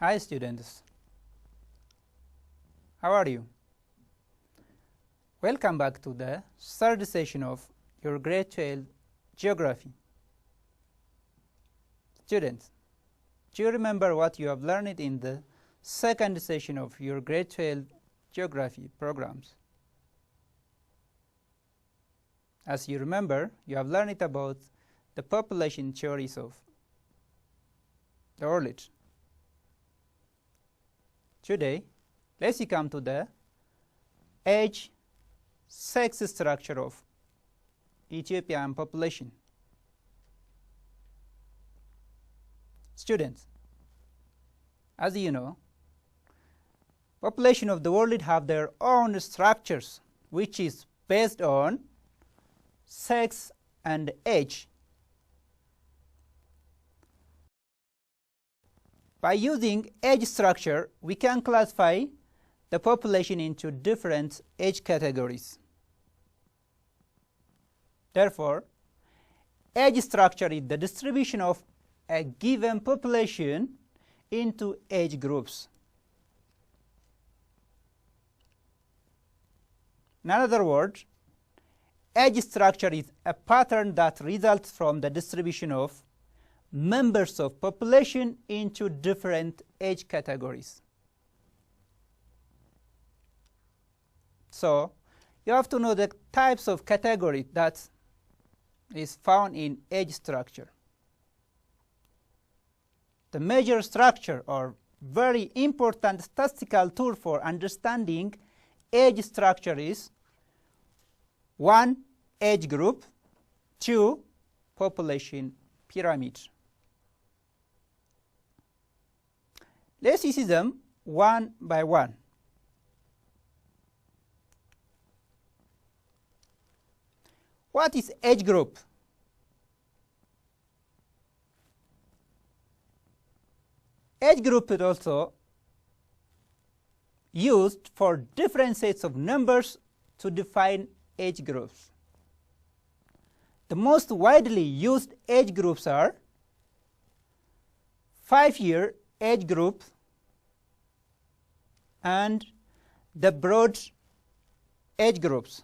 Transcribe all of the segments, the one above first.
Hi students, how are you? Welcome back to the third session of your grade 12 geography. Students, do you remember what you have learned in the second session of your grade 12 geography programs? As you remember, you have learned about the population theories of the world. Today, let's come to the age, sex structure of Ethiopian population. Students, as you know, population of the world have their own structures, which is based on sex and age. By using age structure, we can classify the population into different age categories. Therefore, age structure is the distribution of a given population into age groups. In other words, age structure is a pattern that results from the distribution of members of population into different age categories. So, you have to know the types of category that is found in age structure. The major structure or very important statistical tool for understanding age structure is 1. Age group, 2. Population pyramid. Let's see them one by one. What is age group? Age group is also used for different sets of numbers to define age groups. The most widely used age groups are 5-year age group and the broad age groups.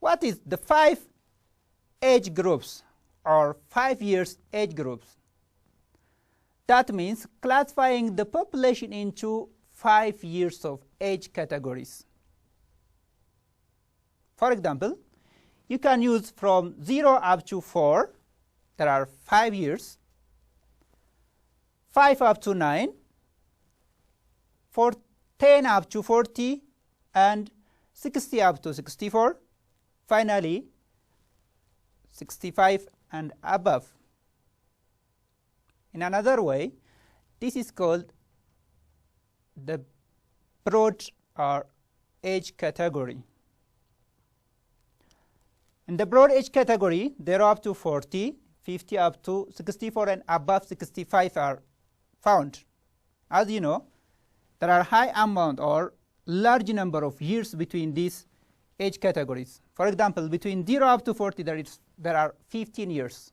What is the 5 age groups or 5 years age groups? That means classifying the population into 5 years of age categories. For example, you can use from 0 up to 4, there are 5 years, 5 up to 9, 10 up to 40, and 60 up to 64, finally 65 and above. In another way, this is called the broad or age category. In the broad age category, there are up to 40, 50 up to 64, and above 65 are found. As you know, there are high amount or large number of years between these age categories. For example, between 0 up to 40, there are 15 years.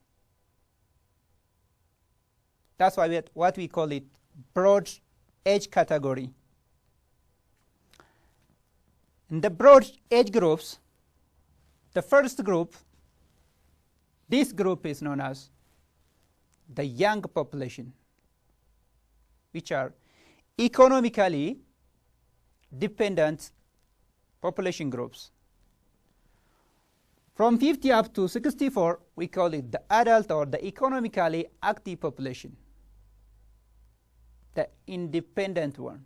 That's why what we call it broad age category. In the broad age groups, the first group, this group is known as the young population, which are economically dependent population groups. From 50 up to 64, we call it the adult or the economically active population, the independent one.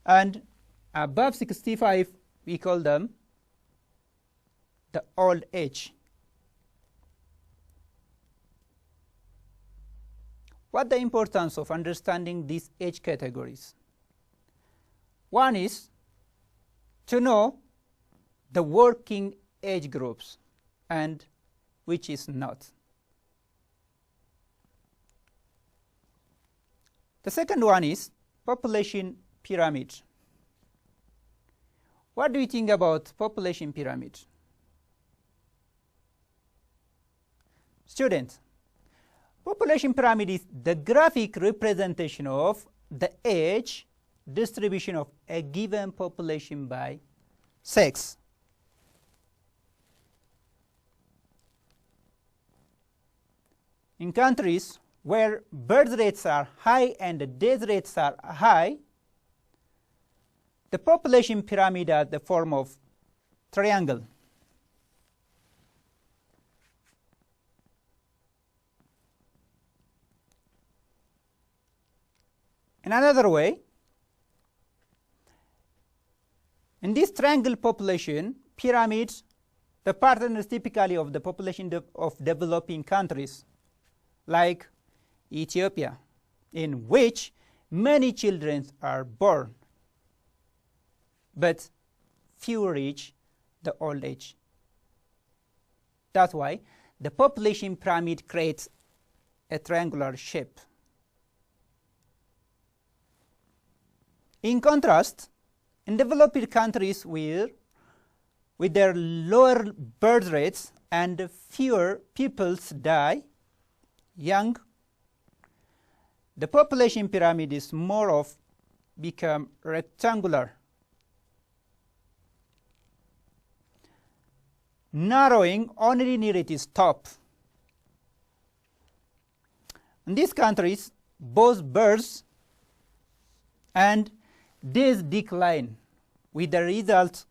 And above 65, we call them the old age. What the importance of understanding these age categories? One is to know the working age groups and which is not. The second one is population pyramid. What do you think about population pyramid? Students, Population pyramid is the graphic representation of the age distribution of a given population by sex. In countries where birth rates are high and death rates are high, the population pyramid has the form of triangle. In another way, in this triangle population pyramid, the pattern is typically of the population of developing countries like Ethiopia, in which many children are born, but few reach the old age. That's why the population pyramid creates a triangular shape. In contrast, in developed countries with their lower birth rates and fewer people die young, the population pyramid is more of become rectangular, narrowing only near its top. In these countries, both births and deaths decline, with the result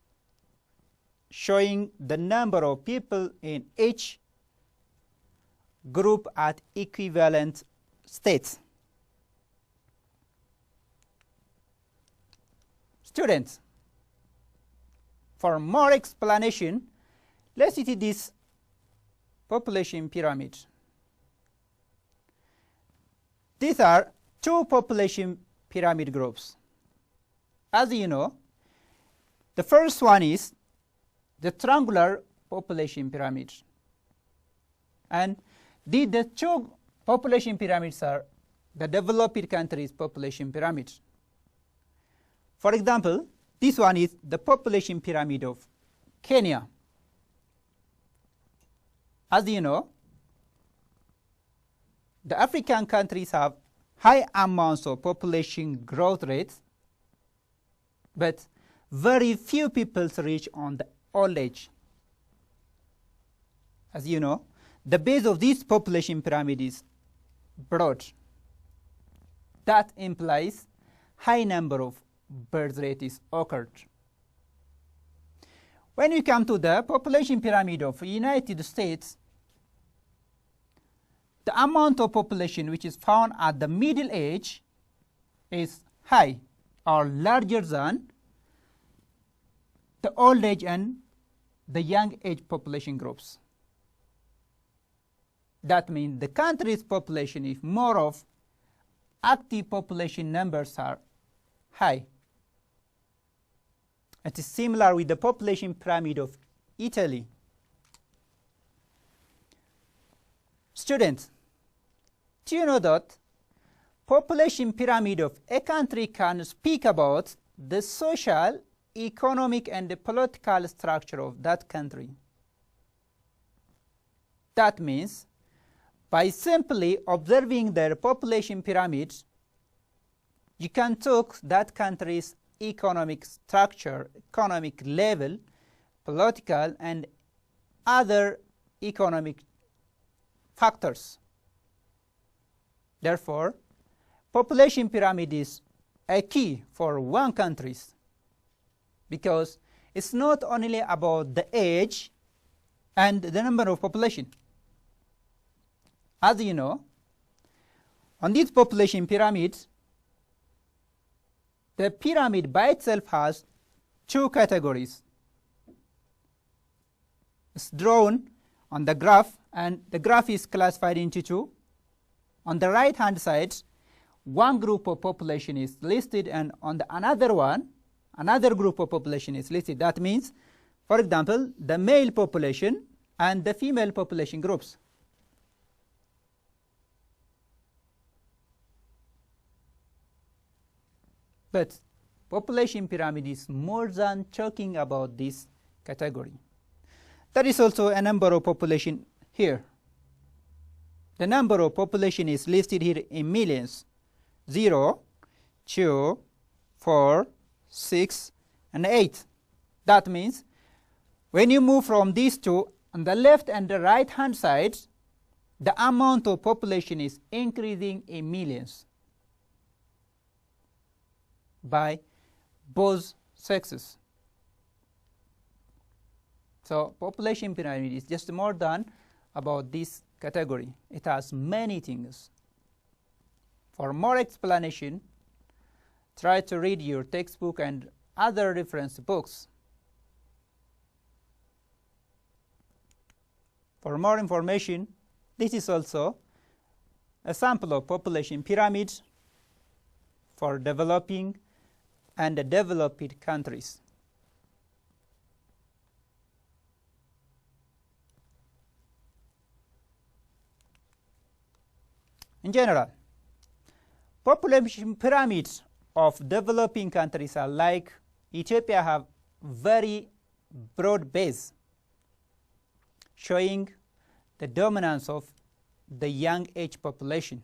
showing the number of people in each group at equivalent states. Students, for more explanation, let's see this population pyramid. These are two population pyramid groups. As you know, the first one is the triangular population pyramid. And the two population pyramids are the developed countries' population pyramid. For example, this one is the population pyramid of Kenya. As you know, the African countries have high amounts of population growth rates, but very few people reach on the old age. As you know, the base of this population pyramid is broad. That implies high number of birth rates occurred. When you come to the population pyramid of the United States, the amount of population which is found at the middle age is high or larger than the old age and the young age population groups. That means the country's population is more of active population numbers are high. It is similar with the population pyramid of Italy. Students, do you know that population pyramid of a country can speak about the social, economic, and the political structure of that country? That means by simply observing their population pyramids, you can talk that country's economic structure, economic level, political, and other economic factors. Therefore, population pyramid is a key for one country, because it's not only about the age and the number of population. As you know, on this population pyramid, the pyramid by itself has two categories. It's drawn on the graph, and the graph is classified into two. On the right hand side, one group of population is listed, and on the another one, another group of population is listed. That means, for example, the male population and the female population groups. But population pyramid is more than talking about this category. There is also a number of population here. the number of population is listed here in millions. 0, 2, 4, 6, and 8. That means when you move from these two, on the left and the right hand side, the amount of population is increasing in millions by both sexes. So population pyramid is just more than about this category. It has many things. For more explanation, try to read your textbook and other reference books. For more information, this is also a sample of population pyramid for developing and developed countries. In general, population pyramids of developing countries are like Ethiopia have very broad base, showing the dominance of the young age population.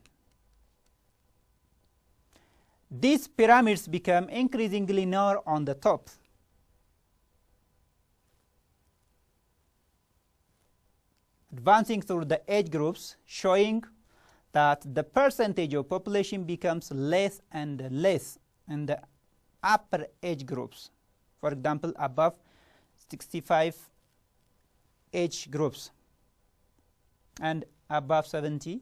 These pyramids become increasingly narrow on the top. Advancing through the age groups, showing that the percentage of population becomes less and less in the upper age groups. For example, above 65 age groups, and above 70,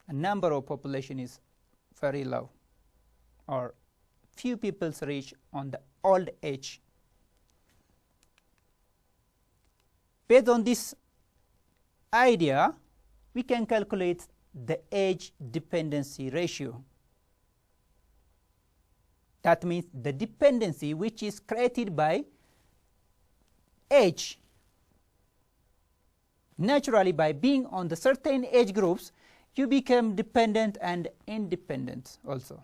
a number of population is very low, or few people reach on the old age. Based on this idea, we can calculate the age dependency ratio. That means the dependency which is created by age. Naturally, by being on the certain age groups, you become dependent and independent also.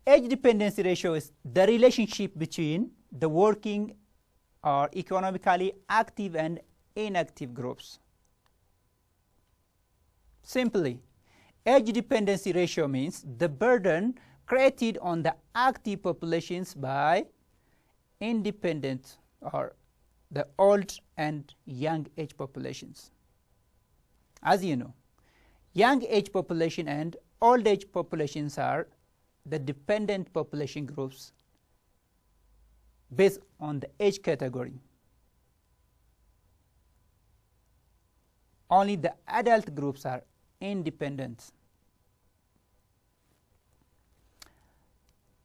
Age dependency ratio is the relationship between the working or economically active and inactive groups. Simply, age dependency ratio means the burden created on the active populations by independent or the old and young age populations. As you know, young age population and old age populations are the dependent population groups based on the age category. Only the adult groups are independent.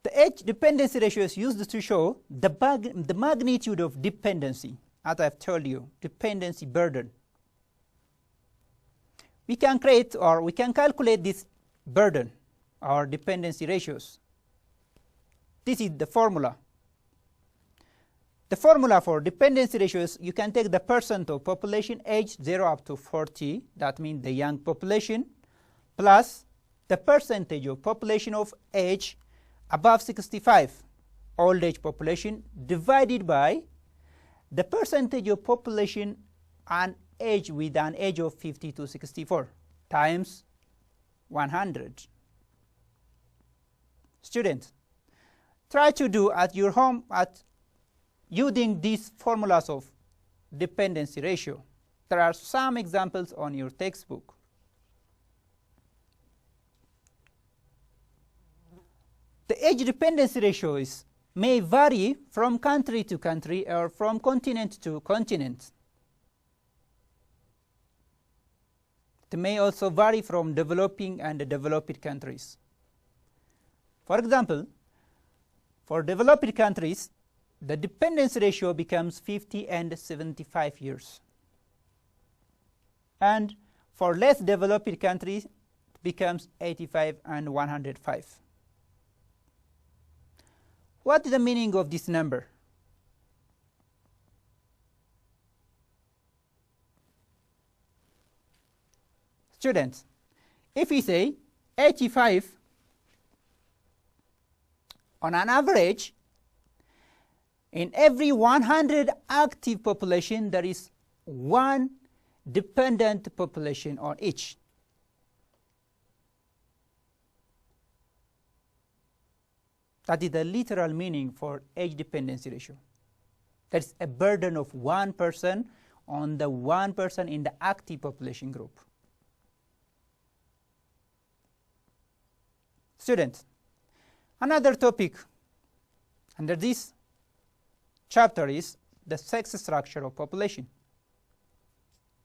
The age dependency ratio is used to show the magnitude of dependency, as I've told you, dependency burden. We can create or we can calculate this burden or dependency ratios. This is the formula. The formula for dependency ratios, you can take the percent of population age 0 up to 40, that means the young population, plus the percentage of population of age above 65, old age population, divided by the percentage of population on age with an age of 50 to 64 times 100. Students, try to do at your home using these formulas of dependency ratio. There are some examples on your textbook. The age dependency ratio may vary from country to country or from continent to continent. It may also vary from developing and developed countries. For example, for developed countries, the dependency ratio becomes 50 and 75 years. And for less developed countries, it becomes 85 and 105. What is the meaning of this number? Students, if we say 85, on an average, in every 100 active population, there is one dependent population on each. That is the literal meaning for age dependency ratio. That is a burden of one person on the one person in the active population group. Students, another topic under this chapter is the sex structure of population.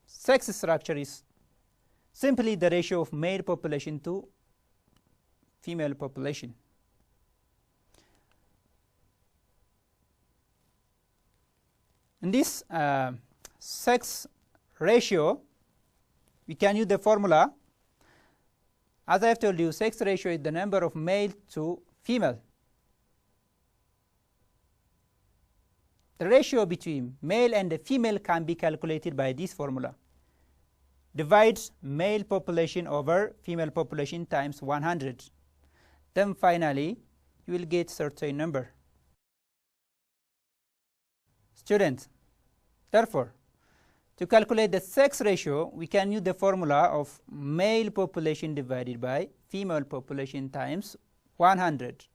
Sex structure is simply the ratio of male population to female population. In this sex ratio, we can use the formula. As I have told you, sex ratio is the number of male to female. The ratio between male and the female can be calculated by this formula. Divides male population over female population times 100. Then finally, you will get certain number. Students, therefore, to calculate the sex ratio, we can use the formula of male population divided by female population times 100.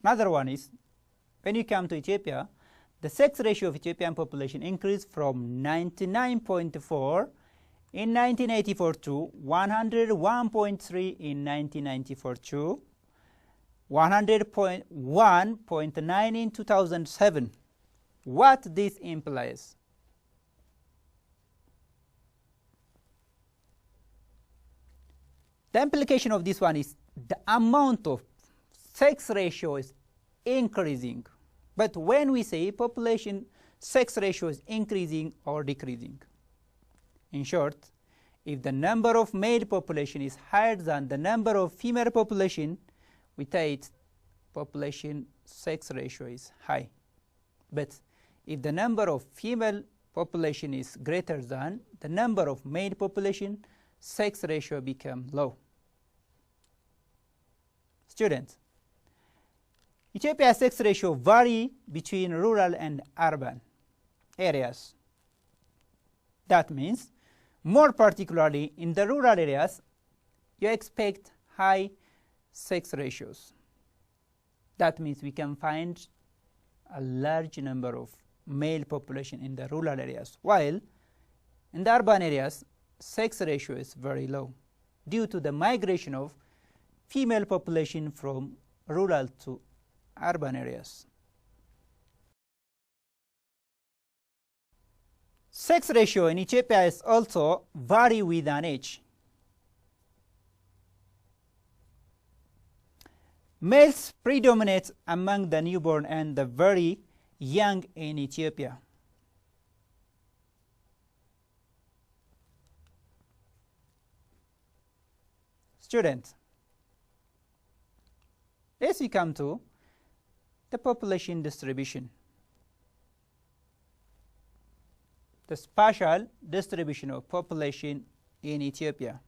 Another one is, when you come to Ethiopia, the sex ratio of Ethiopian population increased from 99.4 in 1984 to 101.3 in 1994 to 100.1.9 in 2007. What this implies? The implication of this one is the amount of sex ratio is increasing. But when we say population sex ratio is increasing or decreasing, in short, if the number of male population is higher than the number of female population, we say population sex ratio is high. But if the number of female population is greater than the number of male population, sex ratio becomes low. Students, Ethiopia's sex ratio vary between rural and urban areas. That means, more particularly in the rural areas, you expect high sex ratios. That means we can find a large number of male population in the rural areas, while in the urban areas, sex ratio is very low due to the migration of female population from rural to urban areas. Sex ratio in Ethiopia is also vary with an age. Males predominate among the newborn and the very young in Ethiopia. Students, let's we come to the population distribution. The spatial distribution of population in Ethiopia.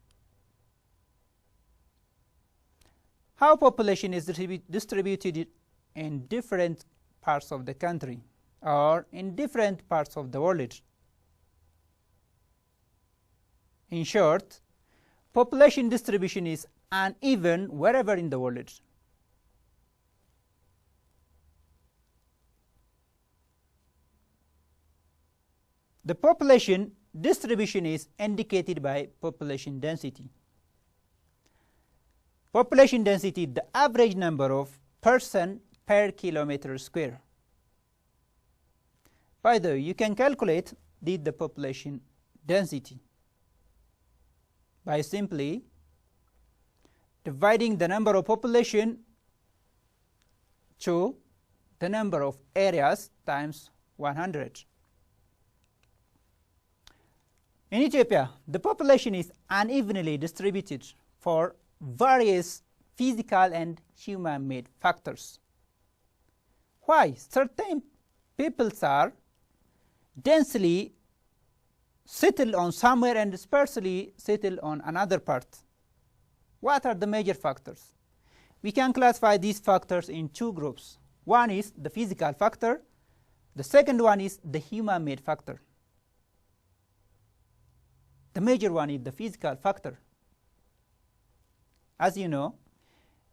How population is distributed in different parts of the country or in different parts of the world. In short, population distribution is uneven wherever in the world. The population distribution is indicated by population density. Population density is the average number of person per kilometer square. By the way, you can calculate the population density by simply dividing the number of population to the number of areas times 100. In Ethiopia, the population is unevenly distributed for various physical and human-made factors. Why? Certain peoples are densely settled on somewhere and sparsely settled on another part. What are the major factors? We can classify these factors in two groups. One is the physical factor. The second one is the human-made factor. The major one is the physical factor. As you know,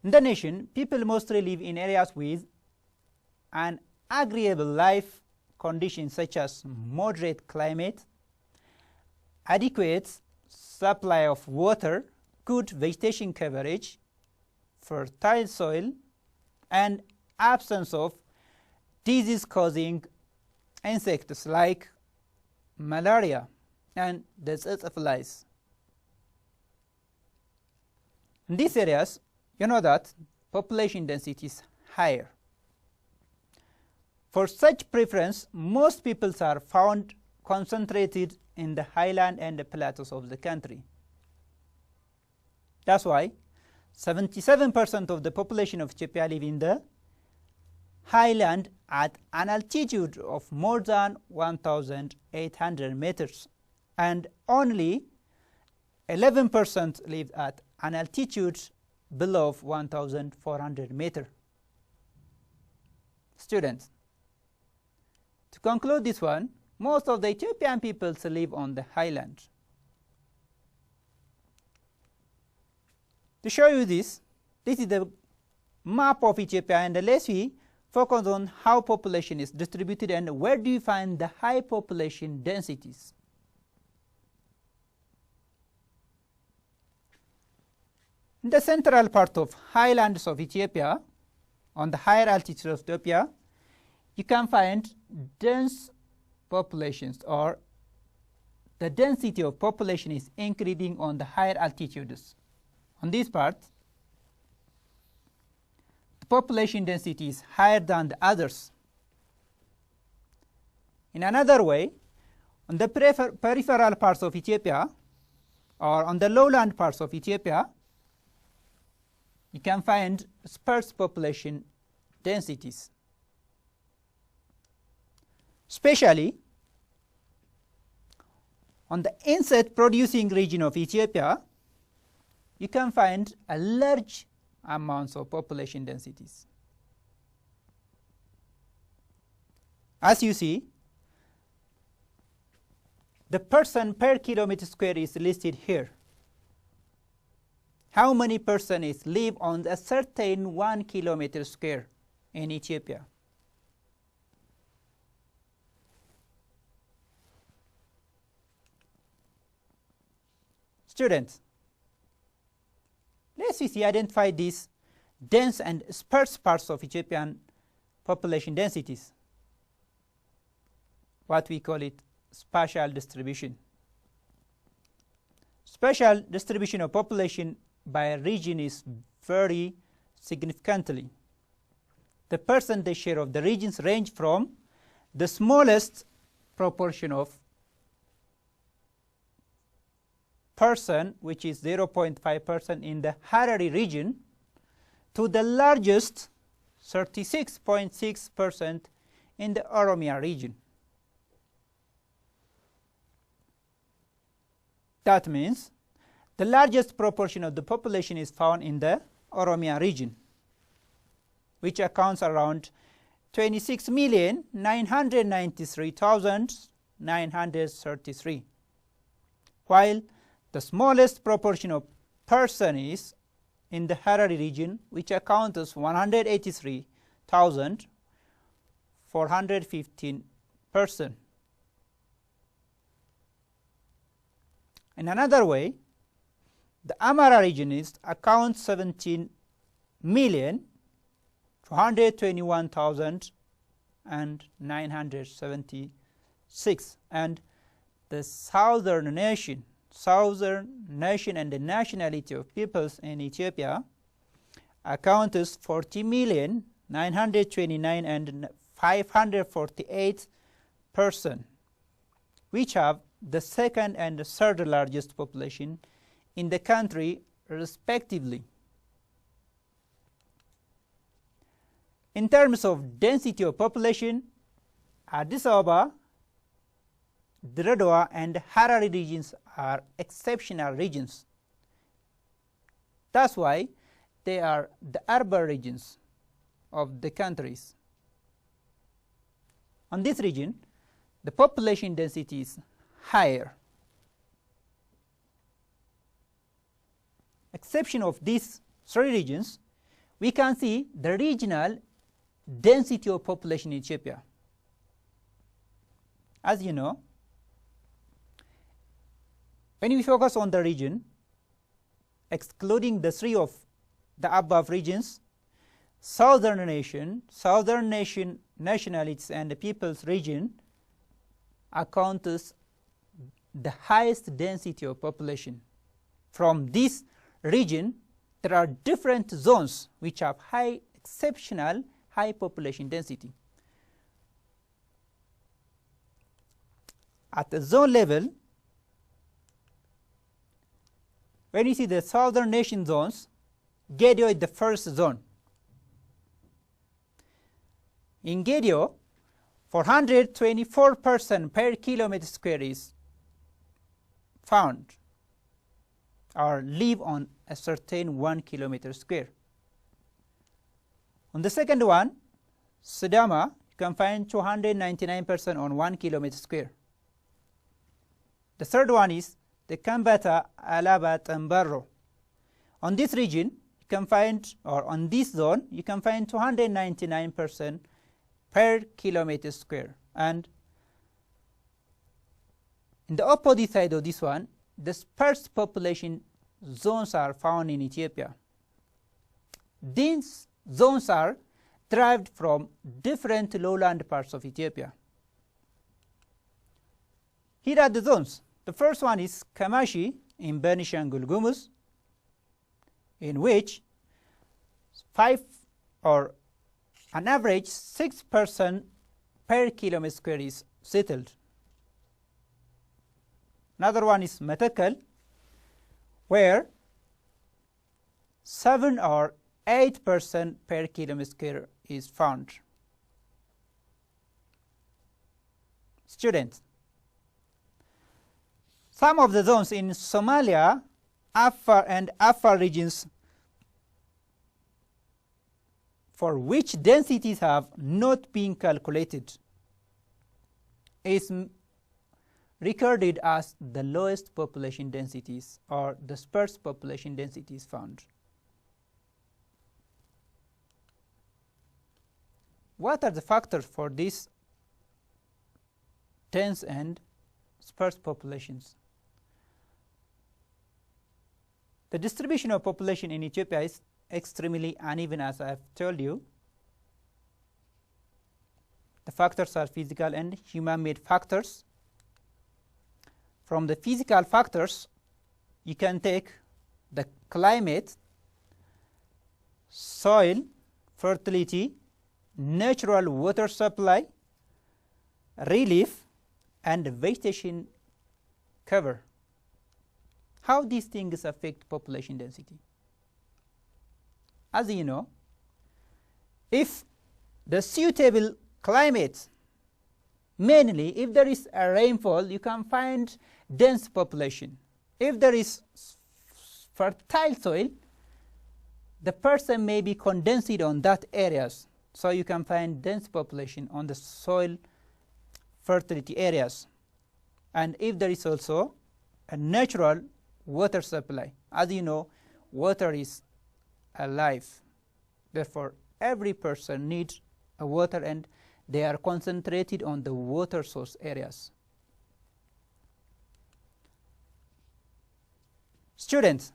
in the nation, people mostly live in areas with an agreeable life conditions such as moderate climate, adequate supply of water, good vegetation coverage, fertile soil, and absence of disease-causing insects like malaria and disease of lice. In these areas, you know that population density is higher. For such preference, most peoples are found concentrated in the highland and the plateaus of the country. That's why 77% of the population of Ethiopia live in the highland at an altitude of more than 1,800 meters, and only 11% live at an altitude below 1,400 meters. Students, to conclude this one, most of the Ethiopian peoples live on the highland. To show you this is the map of Ethiopia, and let's we focus on how population is distributed and where do you find the high population densities. In the central part of highlands of Ethiopia, on the higher altitudes of Ethiopia, you can find dense populations, or the density of population is increasing on the higher altitudes. On this part, the population density is higher than the others. In another way, on the peripheral parts of Ethiopia, or on the lowland parts of Ethiopia, you can find sparse population densities. Especially on the insect producing region of Ethiopia, you can find a large amounts of population densities. As you see, the person per kilometer square is listed here. How many persons live on a certain 1 kilometer square in Ethiopia? Students, let's see identify these dense and sparse parts of Ethiopian population densities. What we call it spatial distribution. Spatial distribution of population by region is very significantly. The percentage share of the regions range from the smallest proportion of person, which is 0.5% in the Harari region, to the largest 36.6% in the Oromia region. That means the largest proportion of the population is found in the Oromia region, which accounts around 26,993,933, while the smallest proportion of person is in the Harari region, which accounts as 183,415 person. In another way, the Amara region accounts 17,221,976, and the southern nation and the nationality of peoples in Ethiopia accounts 40,929,548 person, which have the second and the third largest population in the country respectively. In terms of density of population, Addis Ababa, Diradawa, and Harari regions are exceptional regions. That's why they are the urban regions of the countries. On this region, the population density is higher. Exception of these three regions, we can see the regional density of population in Ethiopia. As you know, when we focus on the region, excluding the three of the above regions, southern nationalities and the peoples region accounts the highest density of population. From this region, there are different zones which have exceptional high population density. At the zone level, when you see the southern nation zones, Gedio is the first zone. In Gedio, 424 persons per kilometer square is found or live on a certain 1 kilometer square. On the second one, Sidama, you can find 299 persons on 1 kilometer square. The third one is the Kambata, Alaba, Tambaro. On this region, you can find, or on this zone, you can find 299 persons per kilometer square. And in the opposite side of this one, the sparse population zones are found in Ethiopia. These zones are derived from different lowland parts of Ethiopia. Here are the zones. The first one is Kamashi in Benishangul Gumuz, in which an average 6 persons per kilometer square is settled. Another one is Metakal, where 7 or 8 persons per kilometer square is found. Students, some of the zones in Somalia, Afar and Afar regions, for which densities have not been calculated, is recorded as the lowest population densities or the sparse population densities found. What are the factors for these dense and sparse populations? The distribution of population in Ethiopia is extremely uneven, as I have told you. The factors are physical and human-made factors. From the physical factors, you can take the climate, soil, fertility, natural water supply, relief, and vegetation cover. How these things affect population density? As you know, if the suitable climate, mainly if there is a rainfall, you can find dense population. If there is fertile soil, the person may be condensed on that areas, so you can find dense population on the soil fertility areas. And if there is also a natural water supply, as you know, water is alive. Therefore, every person needs a water, and they are concentrated on the water source areas. Students,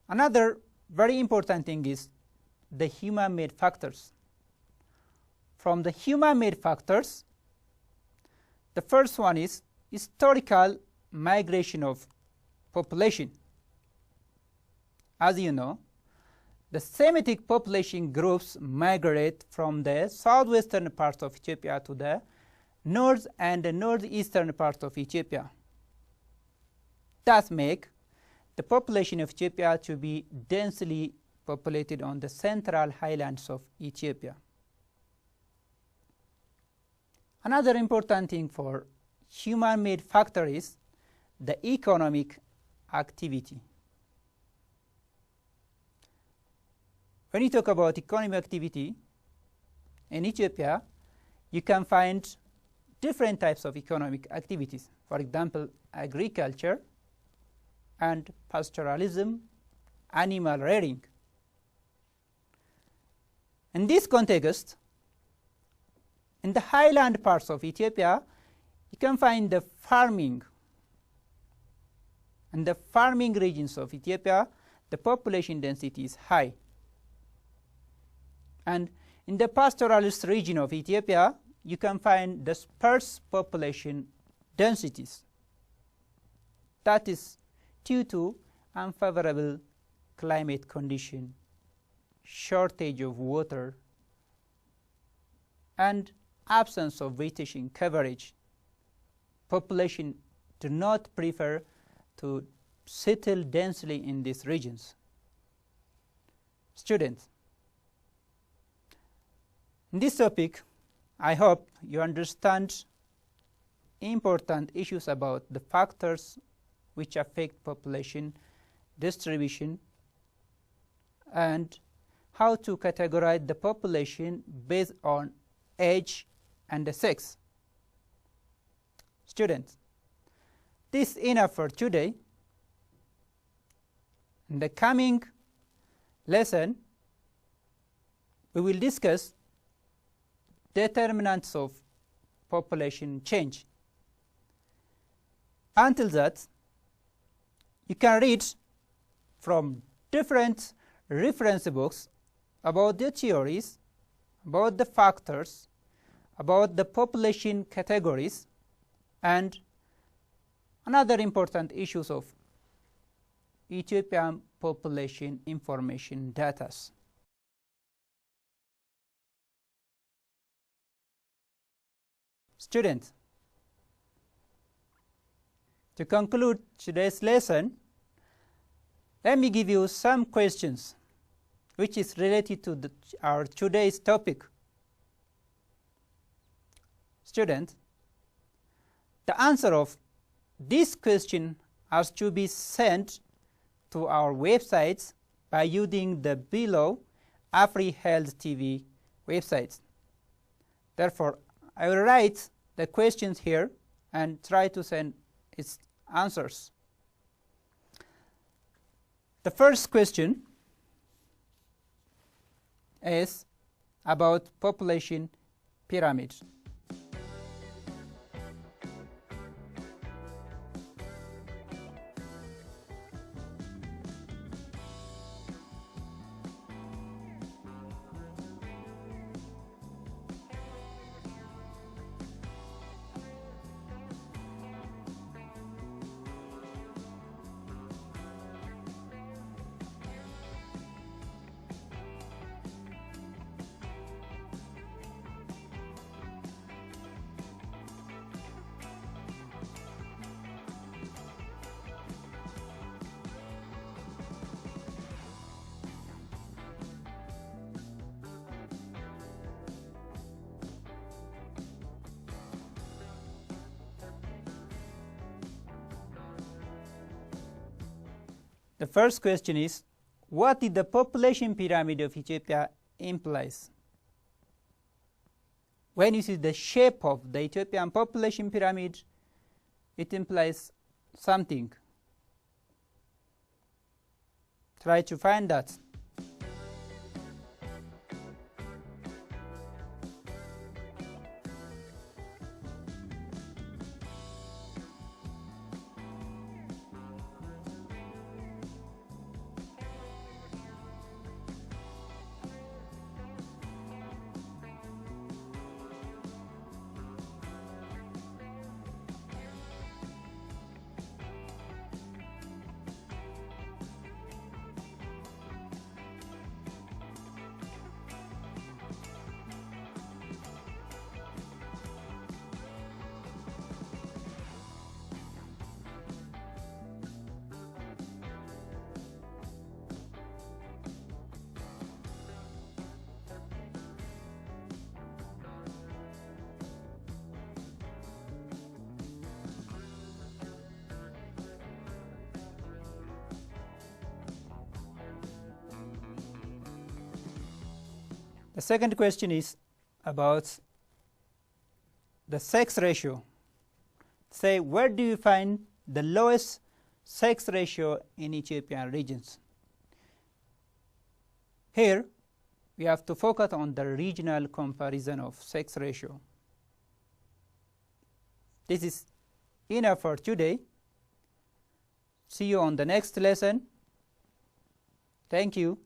another very important thing is the human-made factors. From the human-made factors, the first one is historical migration of population. As you know, the Semitic population groups migrate from the southwestern parts of Ethiopia to the north and the northeastern parts of Ethiopia. Thus make the population of Ethiopia to be densely populated on the central highlands of Ethiopia. Another important thing for human-made factor is the economic activity. When you talk about economic activity in Ethiopia, you can find different types of economic activities. For example, agriculture and pastoralism, animal rearing. In this context, in the highland parts of Ethiopia, you can find the farming. In the farming regions of Ethiopia, the population density is high. And in the pastoralist region of Ethiopia, you can find the sparse population densities. That is due to unfavorable climate condition, shortage of water, and absence of vegetation coverage. Population do not prefer to settle densely in these regions. Students, in this topic, I hope you understand important issues about the factors which affect population distribution and how to categorize the population based on age and the sex. Students, this is enough for today. In the coming lesson, we will discuss determinants of population change. Until that, you can read from different reference books about the theories, about the factors, about the population categories, and another important issues of Ethiopian population information data. Students, to conclude today's lesson, let me give you some questions which is related to our today's topic. Students, the answer of this question has to be sent to our websites by using the below AfriHealth TV websites. Therefore, I will write the questions here and try to send its answers. The first question is about population pyramid. The first question is, what did the population pyramid of Ethiopia implies? When you see the shape of the Ethiopian population pyramid, it implies something. Try to find that. The second question is about the sex ratio. Say, where do you find the lowest sex ratio in Ethiopian regions? Here, we have to focus on the regional comparison of sex ratio. This is enough for today. See you on the next lesson. Thank you.